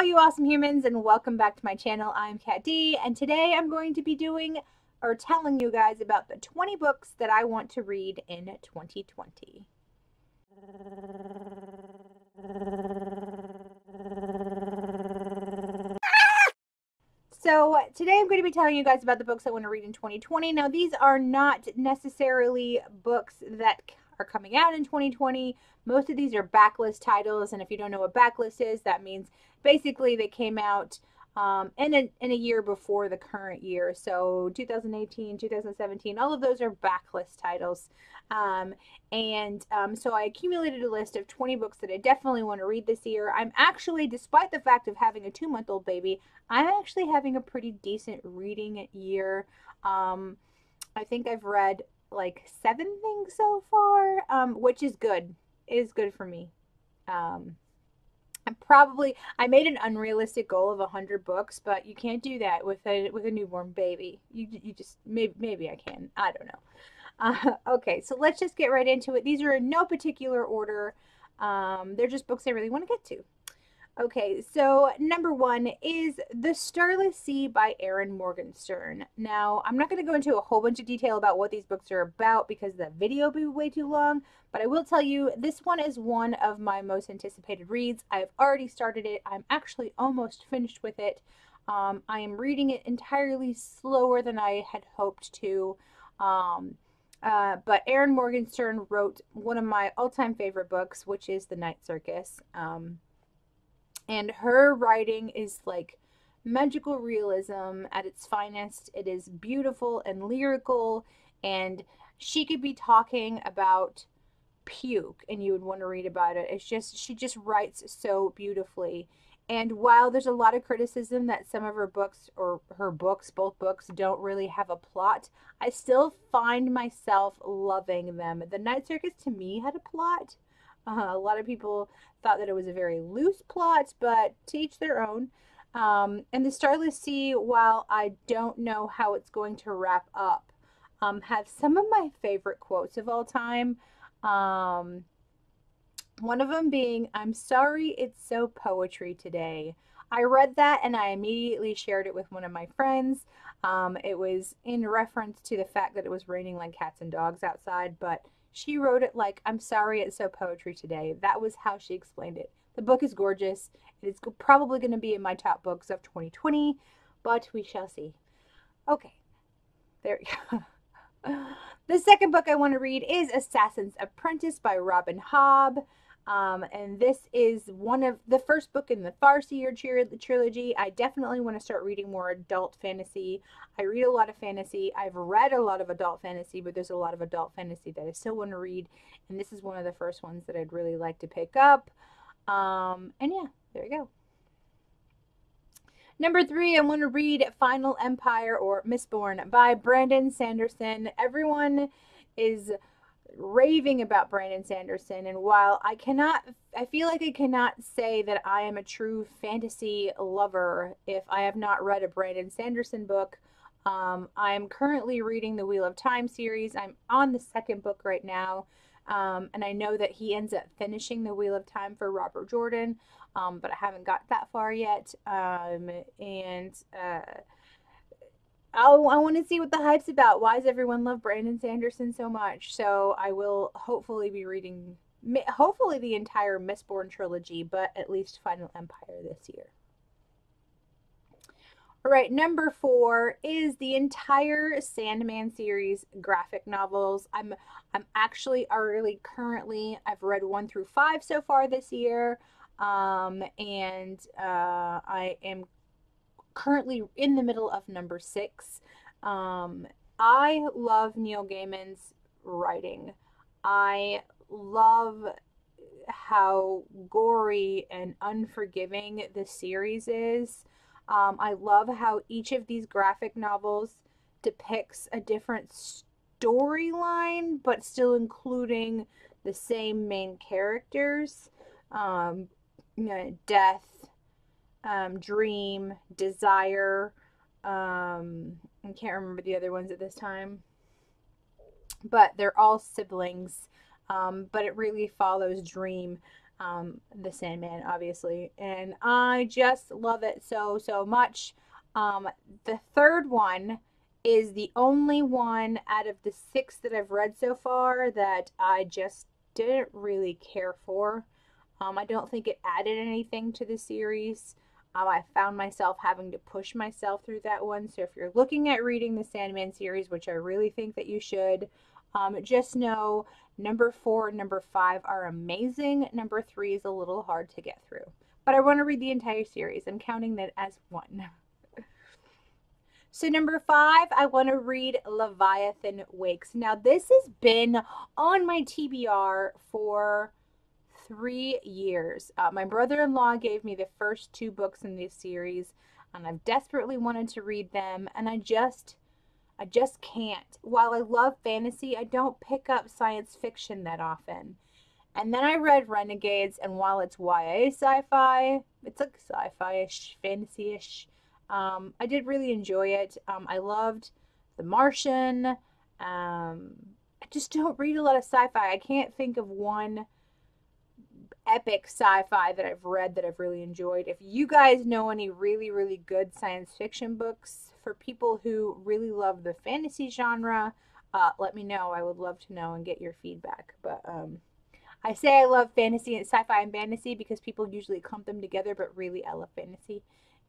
all you awesome humans, and welcome back to my channel. I'm Katt Dee, and today I'm going to be doing or telling you guys about the 20 books that I want to read in 2020. So today I'm going to be telling you guys about the books I want to read in 2020. Now, these are not necessarily books that are coming out in 2020. Most of these are backlist titles, and if you don't know what backlist is, that means basically they came out in a year before the current year. So 2018, 2017, all of those are backlist titles. So I accumulated a list of 20 books that I definitely want to read this year. I'm actually, despite the fact of having a 2-month-old baby, I'm actually having a pretty decent reading year. I think I've read like 7 things so far, which is good. It is good for me. I made an unrealistic goal of 100 books, but you can't do that with a newborn baby. You just maybe I can. I don't know. Okay, so let's just get right into it. These are in no particular order. They're just books I really want to get to. Okay, so number 1 is The Sturla Sea by Erin Morgenstern. Now, I'm not going to go into a whole bunch of detail about what these books are about because the video will be way too long, but I will tell you this one is one of my most anticipated reads. I've already started it. I'm actually almost finished with it. I am reading it entirely slower than I had hoped to. But Erin Morgenstern wrote one of my all-time favorite books, which is The Night Circus. And her writing is like magical realism at its finest. It is beautiful and lyrical, and she could be talking about puke and you would want to read about it. It's just, she just writes so beautifully. And while there's a lot of criticism that some of her books, or her books, both books, don't really have a plot, I still find myself loving them. The Night Circus to me had a plot. A lot of people thought that it was a very loose plot, but to each their own. And The Sturla Sea, while I don't know how it's going to wrap up, have some of my favorite quotes of all time. One of them being, "I'm sorry it's so poetry today." I read that and I immediately shared it with one of my friends. It was in reference to the fact that it was raining like cats and dogs outside, but she wrote it like, "I'm sorry it's so poetry today." That was how she explained it. The book is gorgeous. It's probably going to be in my top books of 2020, but we shall see. Okay, there we go. The second book I want to read is Assassin's Apprentice by Robin Hobb. And this is one of the first book in the Farseer trilogy. I definitely want to start reading more adult fantasy. I read a lot of fantasy. I've read a lot of adult fantasy, but there's a lot of adult fantasy that I still want to read. And this is one of the first ones that I'd really like to pick up. And yeah, there we go. Number 3, I want to read Final Empire, or Mistborn, by Brandon Sanderson. Everyone is raving about Brandon Sanderson, and while I feel like I cannot say that I am a true fantasy lover if I have not read a Brandon Sanderson book. I'm currently reading the Wheel of Time series. I'm on the 2nd book right now, and I know that he ends up finishing the Wheel of Time for Robert Jordan, but I haven't got that far yet. I want to see what the hype's about. Why does everyone love Brandon Sanderson so much? So I will hopefully be reading, hopefully the entire Mistborn trilogy, but at least Final Empire this year. All right, number 4 is the entire Sandman series graphic novels. I'm actually currently, I've read 1 through 5 so far this year, I am currently in the middle of number 6. I love Neil Gaiman's writing. I love how gory and unforgiving the series is. I love how each of these graphic novels depicts a different storyline, but still including the same main characters. Death, dream, desire. I can't remember the other ones at this time, but they're all siblings. But it really follows dream. the Sandman, obviously, and I just love it so, so much. The third one is the only one out of the six that I've read so far that I just didn't really care for. I don't think it added anything to the series. I found myself having to push myself through that one. So if you're looking at reading the Sandman series, which I really think that you should, just know number 4 and number 5 are amazing. Number 3 is a little hard to get through. But I want to read the entire series. I'm counting that as one. So number 5, I want to read Leviathan Wakes. Now this has been on my TBR for 3 years. My brother-in-law gave me the first 2 books in this series, and I've desperately wanted to read them, and I just can't. While I love fantasy, I don't pick up science fiction that often. And then I read Renegades, and while it's YA sci-fi, it's like sci-fi-ish, fantasy-ish. I did really enjoy it. I loved The Martian. I just don't read a lot of sci-fi. I can't think of one epic sci-fi that I've read that I've really enjoyed. If you guys know any really, really good science fiction books for people who really love the fantasy genre, let me know. I would love to know and get your feedback. But I say I love fantasy and sci-fi and fantasy because people usually clump them together, but really I love fantasy.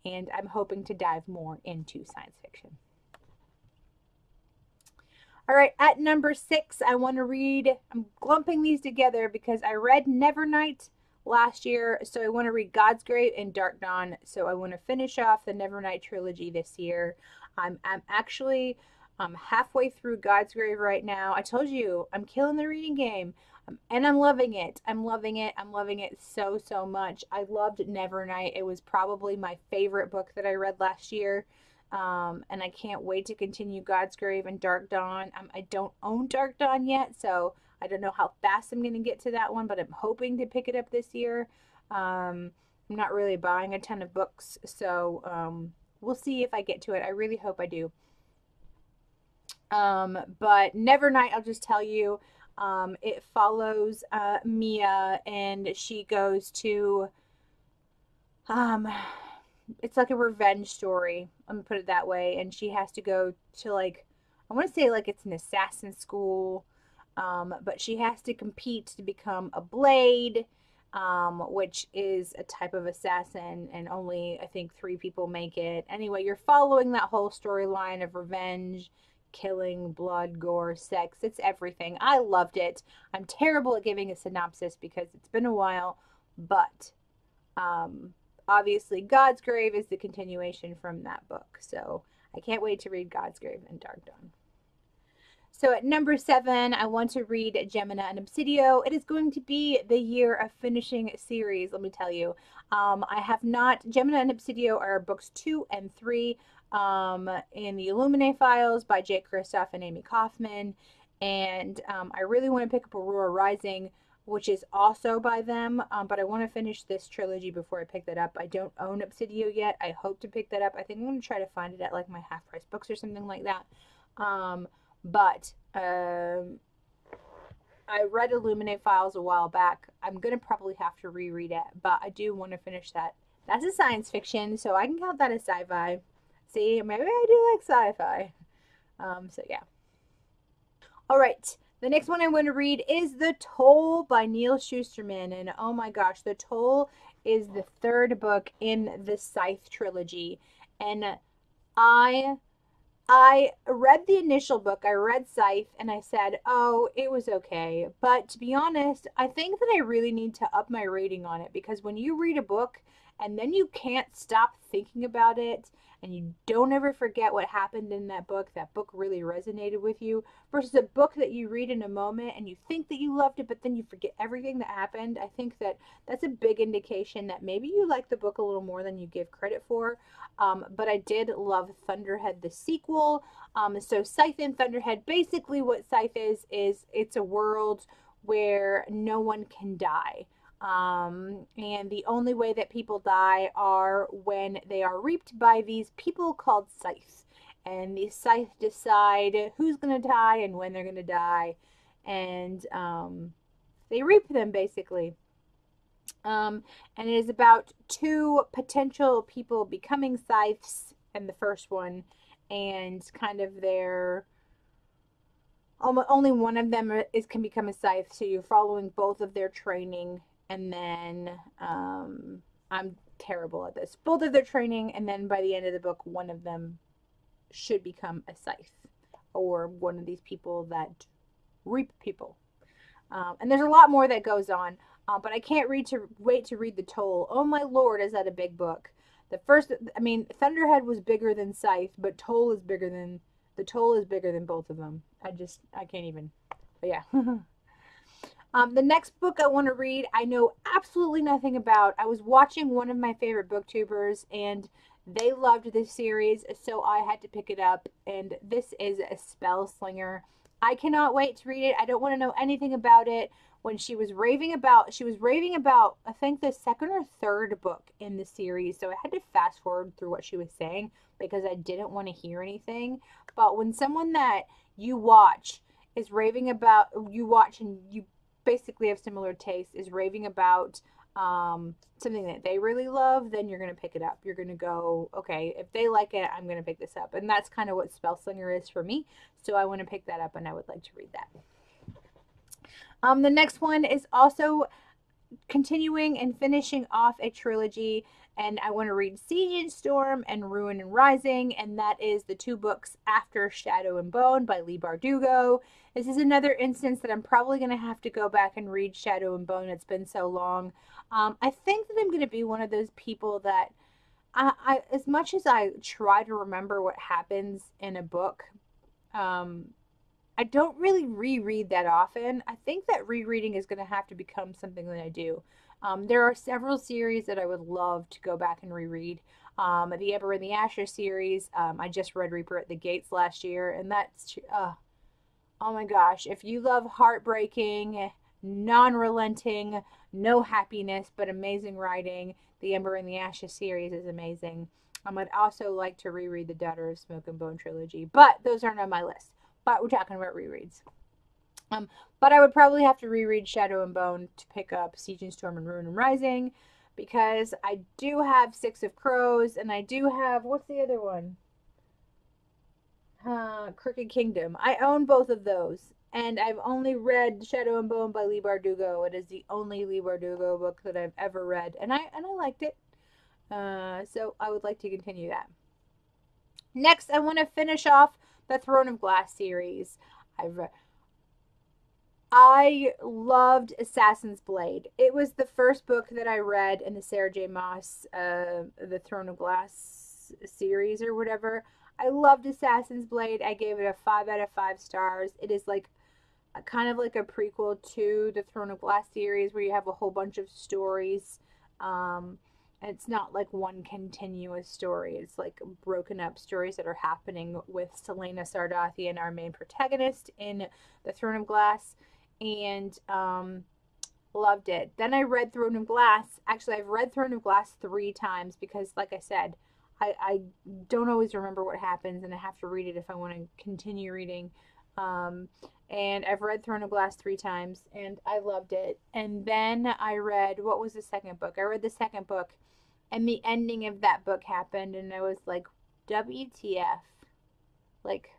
And I'm hoping to dive more into science fiction. All right, at number 6, I want to read, I'm clumping these together because I read Nevernight last year, so I want to read Godsgrave and Dark Dawn, so I want to finish off the Nevernight trilogy this year. I'm actually halfway through Godsgrave right now. I told you, I'm killing the reading game. And I'm loving it. I'm loving it. I'm loving it so, so much. I loved Nevernight. It was probably my favorite book that I read last year. And I can't wait to continue Godsgrave and Dark Dawn. I don't own Dark Dawn yet, so I don't know how fast I'm going to get to that one, but I'm hoping to pick it up this year. I'm not really buying a ton of books, so we'll see if I get to it. I really hope I do. But Nevernight, I'll just tell you, it follows Mia, and she goes to it's like a revenge story, I'm gonna put it that way, and she has to go to, like, I want to say like it's an assassin school, but she has to compete to become a blade, which is a type of assassin, and only I think 3 people make it. Anyway, you're following that whole storyline of revenge, killing, blood, gore, sex. It's everything. I loved it. I'm terrible at giving a synopsis because it's been a while, but obviously Godsgrave is the continuation from that book, so I can't wait to read Godsgrave and Dark Dawn. So at number 7, I want to read Gemma and Obsidian. It is going to be the year of finishing series, let me tell you. I have not, Gemma and Obsidian are books 2 and 3 in the Illuminae Files by Jake Kristoff and Amy Kaufman, and I really want to pick up Aurora Rising, which is also by them, but I want to finish this trilogy before I pick that up. I don't own Obsidian yet. I hope to pick that up. I think I'm going to try to find it at like my half-price books or something like that. But I read Illuminae Files a while back. I'm going to probably have to reread it, but I do want to finish that. That's a science fiction, so I can count that as sci-fi. See, maybe I do like sci-fi. So yeah. All right. The next one I want to read is The Toll by Neal Shusterman. And oh my gosh, The Toll is the 3rd book in the Scythe trilogy. And I read the initial book, I read Scythe, and I said, oh, it was okay. But to be honest, I think that I really need to up my rating on it, because when you read a book and then you can't stop thinking about it, and you don't ever forget what happened in that book really resonated with you, versus a book that you read in a moment and you think that you loved it, but then you forget everything that happened. I think that that's a big indication that maybe you like the book a little more than you give credit for. But I did love Thunderhead, the sequel. So Scythe and Thunderhead, basically what Scythe is it's a world where no one can die. And the only way that people die are when they are reaped by these people called scythes. And these scythes decide who's going to die and when they're going to die. And they reap them, basically. And it is about two potential people becoming scythes in the first one, and kind of their only one of them can become a scythe, so you're following both of their training, and then I'm terrible at this. Both of their training, and then by the end of the book, one of them should become a scythe, or one of these people that reap people. And there's a lot more that goes on, but I can't wait to read The Toll. Oh my lord, is that a big book? The first, I mean, Thunderhead was bigger than Scythe, but The Toll is bigger than both of them. I can't even. But yeah. The next book I want to read, I know absolutely nothing about. I was watching one of my favorite booktubers, and they loved this series, so I had to pick it up, and this is a Spellslinger. I cannot wait to read it. I don't want to know anything about it. When she was raving about, I think, the second or third book in the series, so I had to fast forward through what she was saying because I didn't want to hear anything. But when someone that you watch is raving about, you watch and you basically have similar tastes, is raving about something that they really love, then you're going to pick it up. You're going to go, okay, if they like it, I'm going to pick this up. And that's kind of what Spellslinger is for me. So I want to pick that up, and I would like to read that. The next one is also continuing and finishing off a trilogy, and I want to read Siege and Storm and Ruin and Rising, and that is the two books after Shadow and Bone by Leigh Bardugo. This is another instance that I'm probably going to have to go back and read Shadow and Bone. It's been so long. I think that I'm going to be one of those people that as much as I try to remember what happens in a book, I don't really reread that often. I think that rereading is going to have to become something that I do. There are several series that I would love to go back and reread. The Ember and the Ashes series, I just read Reaper at the Gates last year, and that's, oh my gosh, if you love heartbreaking, non-relenting, no happiness, but amazing writing, the Ember and the Ashes series is amazing. I'd also like to reread the Daughter of Smoke and Bone trilogy, but those aren't on my list. But we're talking about rereads. But I would probably have to reread Shadow and Bone to pick up Siege and Storm and Ruin and Rising, because I do have Six of Crows, and I do have, what's the other one? Crooked Kingdom. I own both of those, and I've only read Shadow and Bone by Leigh Bardugo. It is the only Leigh Bardugo book that I've ever read, and I liked it. So I would like to continue that. Next, I want to finish off the Throne of Glass series. I loved Assassin's Blade. It was the first book that I read in the Sarah J. Maas, the Throne of Glass series or whatever. I loved Assassin's Blade. I gave it a 5 out of 5 stars. It is like kind of like a prequel to the Throne of Glass series, where you have a whole bunch of stories. It's not like one continuous story. It's like broken up stories that are happening with Selena Sardathian, our main protagonist in the Throne of Glass, and loved it. Then I read Throne of Glass. Actually, I've read Throne of Glass 3 times because, like I said, I don't always remember what happens, and I have to read it if I want to continue reading. And I've read Throne of Glass 3 times, and I loved it. And then I read, what was the second book? I read the second book, and the ending of that book happened, and I was like, WTF? Like,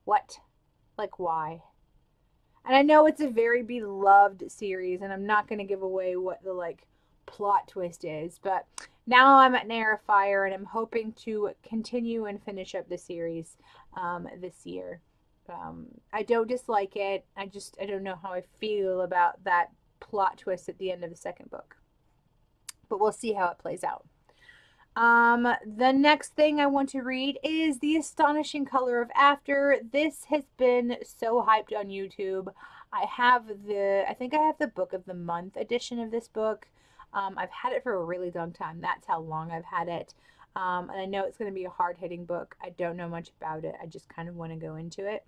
what? Like, why? And I know it's a very beloved series, and I'm not going to give away what the, like, plot twist is, but now I'm at Nair of Fire, and I'm hoping to continue and finish up the series this year. I don't dislike it. I don't know how I feel about that plot twist at the end of the second book. But we'll see how it plays out. The next thing I want to read is The Astonishing Color of After. This has been so hyped on YouTube. I think I have the Book of the Month edition of this book. I've had it for a really long time. That's how long I've had it. And I know it's going to be a hard-hitting book. I don't know much about it. I just kind of want to go into it.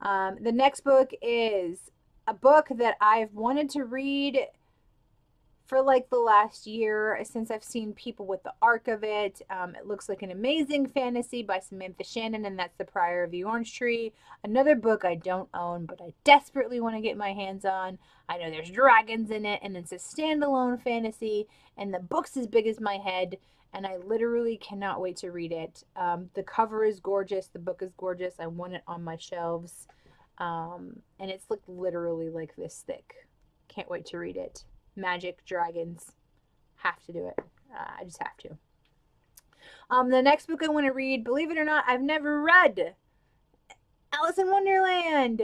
The next book is a book that I've wanted to read for like the last year since I've seen people with the arc of it. It looks like an amazing fantasy by Samantha Shannon, and that's The Prior of the Orange Tree. Another book I don't own, but I desperately want to get my hands on. I know there's dragons in it, and it's a standalone fantasy, and the book's as big as my head, and I literally cannot wait to read it. The cover is gorgeous. The book is gorgeous. I want it on my shelves. And it's like literally like this thick. Can't wait to read it. Magic, dragons, have to do it. I just have to. The next book I want to read, believe it or not, I've never read Alice in Wonderland.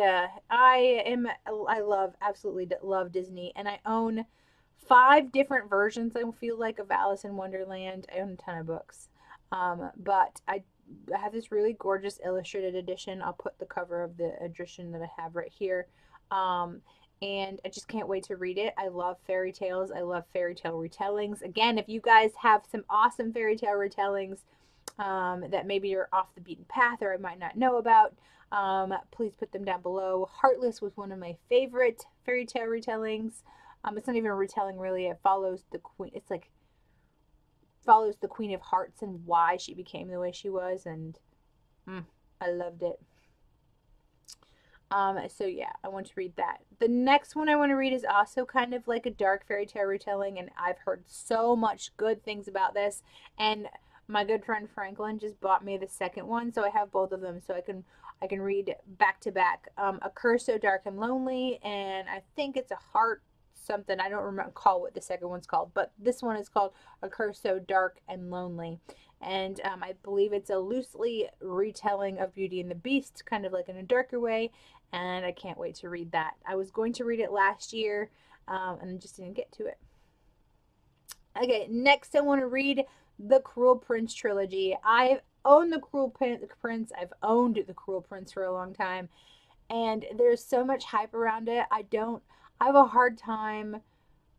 Absolutely love Disney, and I own 5 different versions, I feel like, of Alice in Wonderland. I own a ton of books. But I have this really gorgeous illustrated edition. I'll put the cover of the edition that I have right here. And I just can't wait to read it. I love fairy tales. I love fairy tale retellings. Again, if you guys have some awesome fairy tale retellings that maybe you're off the beaten path or I might not know about, please put them down below. Heartless was one of my favorite fairy tale retellings. It's not even a retelling, really. It follows the queen. It's like follows the Queen of Hearts and why she became the way she was, and I loved it. So yeah, I want to read that. The next one I want to read is also kind of like a dark fairy tale retelling, and I've heard so much good things about this, and my good friend Franklin just bought me the second one, so I have both of them, so I can read back to back. A Curse So Dark and Lonely, and I think it's a heart something. I don't recall what the second one's called, but this one is called A Curse So Dark and Lonely. And I believe it's a loosely retelling of Beauty and the Beast, kind of like in a darker way, and I can't wait to read that. I was going to read it last year, and just didn't get to it. Okay, next I want to read the Cruel Prince trilogy. I've owned the Cruel Prince. I've owned the Cruel Prince for a long time, and there's so much hype around it. I have a hard time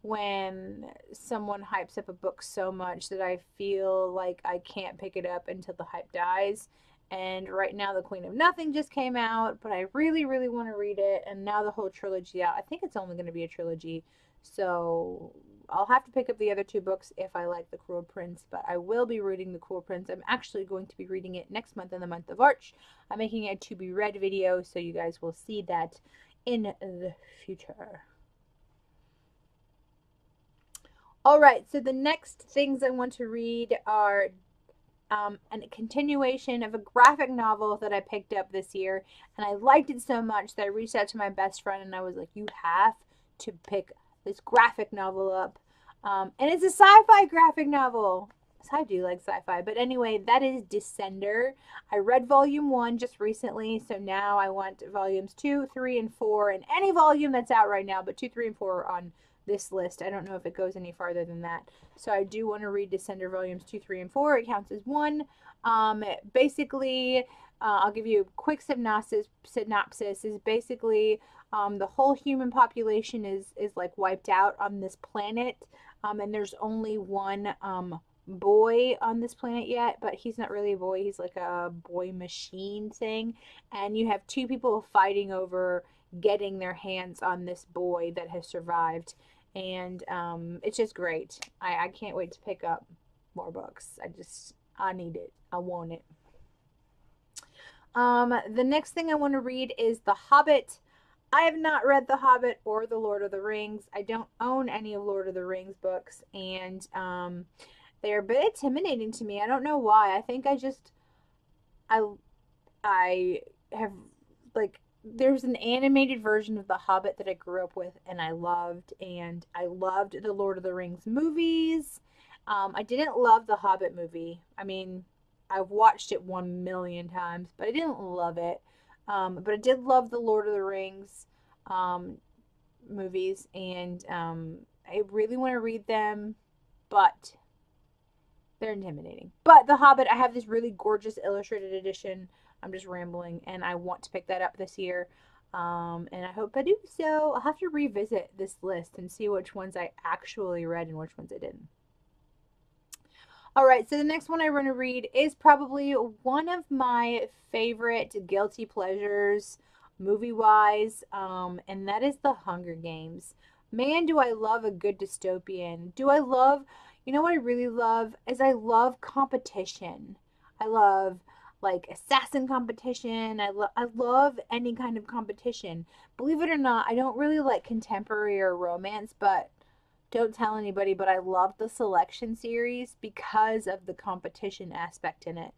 when someone hypes up a book so much that I feel like I can't pick it up until the hype dies. And right now The Queen of Nothing just came out, but I really, really want to read it. And now the whole trilogy out. I think it's only going to be a trilogy. So I'll have to pick up the other 2 books if I like The Cruel Prince. But I will be reading The Cruel Prince. I'm actually going to be reading it next month in the month of March. I'm making a to be read video, so you guys will see that in the future. Alright, so the next things I want to read are a continuation of a graphic novel that I picked up this year, and I liked it so much that I reached out to my best friend and I was like, you have to pick this graphic novel up. And it's a sci-fi graphic novel. So I do like sci-fi, but anyway, that is Descender. I read volume 1 just recently, so now I want volumes 2, 3, and 4, and any volume that's out right now, but 2, 3, and 4 are on this list. I don't know if it goes any farther than that. So I do want to read Descender volumes 2, 3, and 4. It counts as one. Basically, I'll give you a quick synopsis. Is basically the whole human population is like wiped out on this planet, and there's only one boy on this planet yet, but he's not really a boy. He's like a boy machine thing, and you have 2 people fighting over getting their hands on this boy that has survived. And it's just great. I can't wait to pick up more books. I need it. I want it. The next thing I want to read is The Hobbit. I have not read The Hobbit or The Lord of the Rings. I don't own any of Lord of the Rings books, and they're a bit intimidating to me. I don't know why. I think I have, like, there's an animated version of The Hobbit that I grew up with and I loved the Lord of the Rings movies. I didn't love the Hobbit movie. I mean, I've watched it 1,000,000 times, but I didn't love it. But I did love the Lord of the Rings movies, and I really want to read them, but they're intimidating. But The Hobbit, I have this really gorgeous illustrated edition. I'm just rambling, and I want to pick that up this year, and I hope I do. So I'll have to revisit this list and see which ones I actually read and which ones I didn't. Alright, so the next one I want to read is probably one of my favorite guilty pleasures movie-wise, and that is The Hunger Games Man, do I love a good dystopian. Do I love, you know what I really love is I love competition. I love like assassin competition. I love any kind of competition. Believe it or not, I don't really like contemporary or romance, but don't tell anybody, but I love the Selection series because of the competition aspect in it.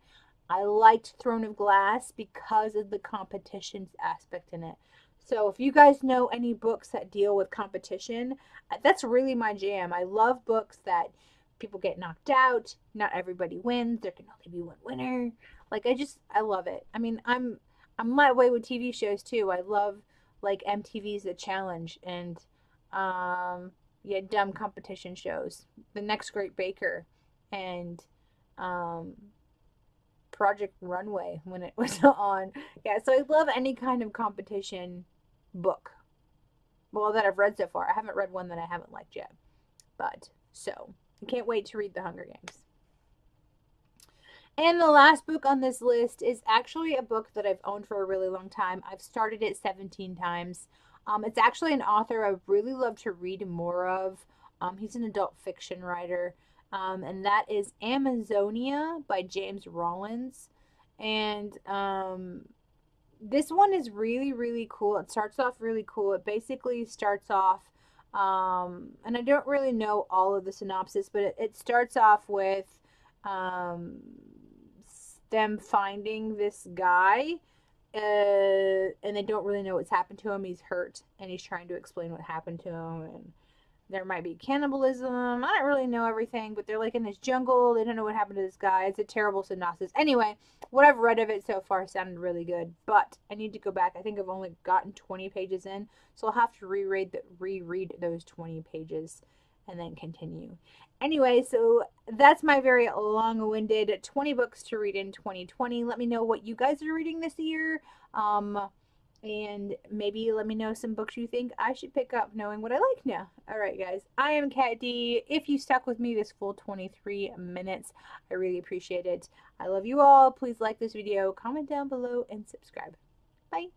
I liked Throne of Glass because of the competition aspect in it. So if you guys know any books that deal with competition, that's really my jam. I love books that people get knocked out, not everybody wins, there can only be one winner. Like I love it. I mean, I'm that way with TV shows too. I love like MTV's The Challenge and yeah, dumb competition shows. The Next Great Baker and um Project Runway when it was on. Yeah, so I love any kind of competition book. Well, that I've read so far. I haven't read one that I haven't liked yet. But, so, I can't wait to read The Hunger Games. And the last book on this list is actually a book that I've owned for a really long time. I've started it 17 times. It's actually an author I really love to read more of. He's an adult fiction writer. And that is Amazonia by James Rollins. And this one is really, really cool. It starts off really cool. It basically starts off, and I don't really know all of the synopsis, but it starts off with them finding this guy, and they don't really know what's happened to him. He's hurt, and he's trying to explain what happened to him, and there might be cannibalism. I don't really know everything, but they're like in this jungle. They don't know what happened to this guy. It's a terrible synopsis. Anyway, what I've read of it so far sounded really good, but I need to go back. I think I've only gotten 20 pages in, so I'll have to reread those 20 pages and then continue. Anyway, so that's my very long-winded 20 books to read in 2020. Let me know what you guys are reading this year. And maybe let me know some books you think I should pick up knowing what I like now. Alright guys, I am Katt Dee. If you stuck with me this full 23 minutes, I really appreciate it. I love you all. Please like this video, comment down below, and subscribe. Bye.